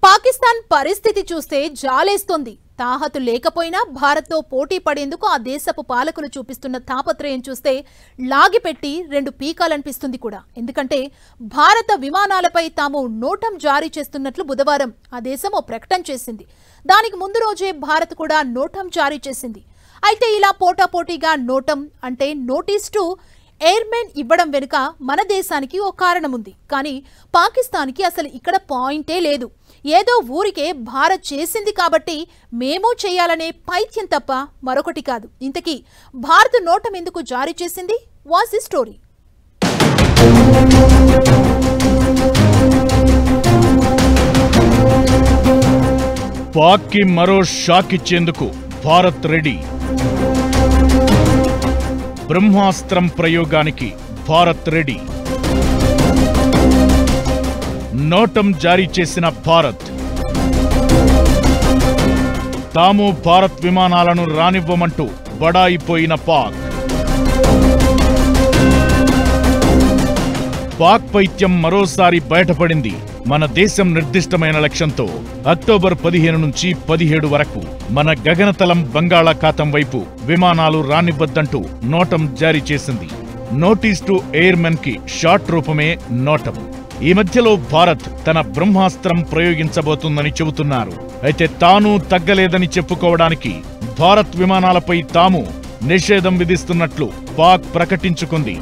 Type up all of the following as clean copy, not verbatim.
పాకిస్తాన్ పరిస్థితి చూస్తే జాలేస్తుంది. తాహతు లేకపోయినా భారత్తో పోటీ పడేందుకు ఆ దేశపు పాలకులు చూపిస్తున్న తాపత్రయం చూస్తే లాగిపెట్టి రెండు పీకాలనిపిస్తుంది కూడా. ఎందుకంటే భారత విమానాలపై తాము నోటం జారీ చేస్తున్నట్లు బుధవారం ఆ దేశం ఓ ప్రకటన చేసింది. దానికి ముందు రోజే భారత్ కూడా నోటం జారీ చేసింది. అయితే ఇలా పోటాపోటీగా నోటం అంటే నోటీస్ టు ఎయిర్మెన్ ఇవ్వడం వెనుక మన దేశానికి ఓ కారణం ఉంది. కానీ పాకిస్తాన్కి అసలు ఇక్కడ పాయింటే లేదు. ఏదో ఊరికే భారత్ చేసింది కాబట్టి మేము చేయాలనే పైత్యం తప్ప మరొకటి కాదు. ఇంతకీ భారత్ నోటం ఎందుకు జారీ చేసింది? Was the story? పాక్కి మరో షాక్ ఇచ్చేందుకు భారత్ రెడీ. బ్రహ్మాస్త్రం ప్రయోగానికి భారత్ రెడీ. నోటం జారీ చేసిన భారత్. తాము భారత్ విమానాలను రానివ్వమంటూ బడాయిపోయిన పాక్. పాక్ పైత్యం మరోసారి బయటపడింది. మన దేశం నిర్దిష్టమైన లక్ష్యంతో అక్టోబర్ 15 నుంచి 17 వరకు మన గగనతలం బంగాళాఖాతం వైపు విమానాలు రానివ్వద్దంటూ నోటం జారీ చేసింది. నోటీస్ టు ఎయిర్మెన్ కి షార్ట్ రూపమే నోటం. ఈ మధ్యలో భారత్ తన బ్రహ్మాస్త్రం ప్రయోగించబోతుందని చెబుతున్నారు. అయితే తాను తగ్గలేదని చెప్పుకోవడానికి భారత్ విమానాలపై తాము నిషేధం విధిస్తున్నట్లు పాక్ ప్రకటించుకుంది.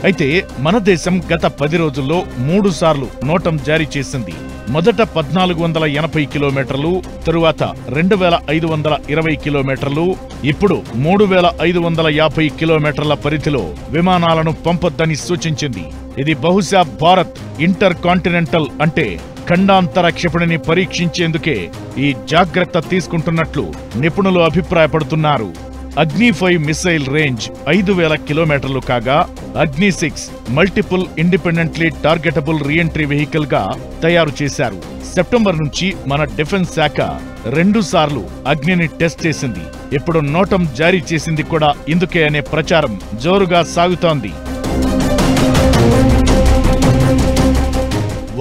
అయితే మన దేశం గత 10 రోజుల్లో 3 సార్లు నోటం జారీ చేసింది. మొదట 1480 కిలోమీటర్లు, తరువాత 2520 కిలోమీటర్లు, ఇప్పుడు 3550 కిలోమీటర్ల పరిధిలో విమానాలను పంపొద్దని సూచించింది. ఇది బహుశా భారత్ ఇంటర్ కాంటినెంటల్ అంటే ఖండాంతర క్షిపణిని పరీక్షించేందుకే ఈ జాగ్రత్త తీసుకుంటున్నట్లు నిపుణులు అభిప్రాయపడుతున్నారు. అగ్ని 5 మిసైల్ రేంజ్ 5000 కిలోమీటర్లు కాగా, అగ్ని 6 multiple independently targetable reentry vehicle గా తయారు చేశారు. సెప్టెంబర్ నుంచి మన డిఫెన్స్ శాఖ 2 సార్లు అగ్నిని టెస్ట్ చేసింది. ఇప్పుడు నోటం జారీ చేసింది కూడా ఇందుకే అనే ప్రచారం జోరుగా సాగుతోంది.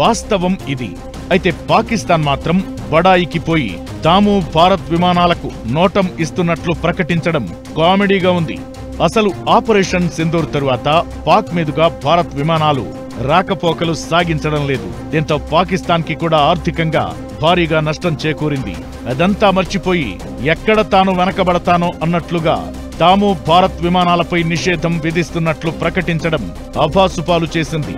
వాస్తవం ఇది. అయితే పాకిస్తాన్ మాత్రం బడాయికి పోయి తాము భారత్ విమానాలకు నోటం ఇస్తున్నట్లు ప్రకటించడం కామెడీగా ఉంది. అసలు ఆపరేషన్ సింధూర్ తరువాత పాక్ మీదుగా భారత్ విమానాలు రాకపోకలు సాగించడం లేదు. దీంతో పాకిస్తాన్ కి కూడా ఆర్థికంగా భారీగా నష్టం చేకూరింది. అదంతా మర్చిపోయి ఎక్కడ తాను వెనకబడతానో అన్నట్లుగా తాము భారత్ విమానాలపై నిషేధం విధిస్తున్నట్లు ప్రకటించడం అభాసుపాలు చేసింది.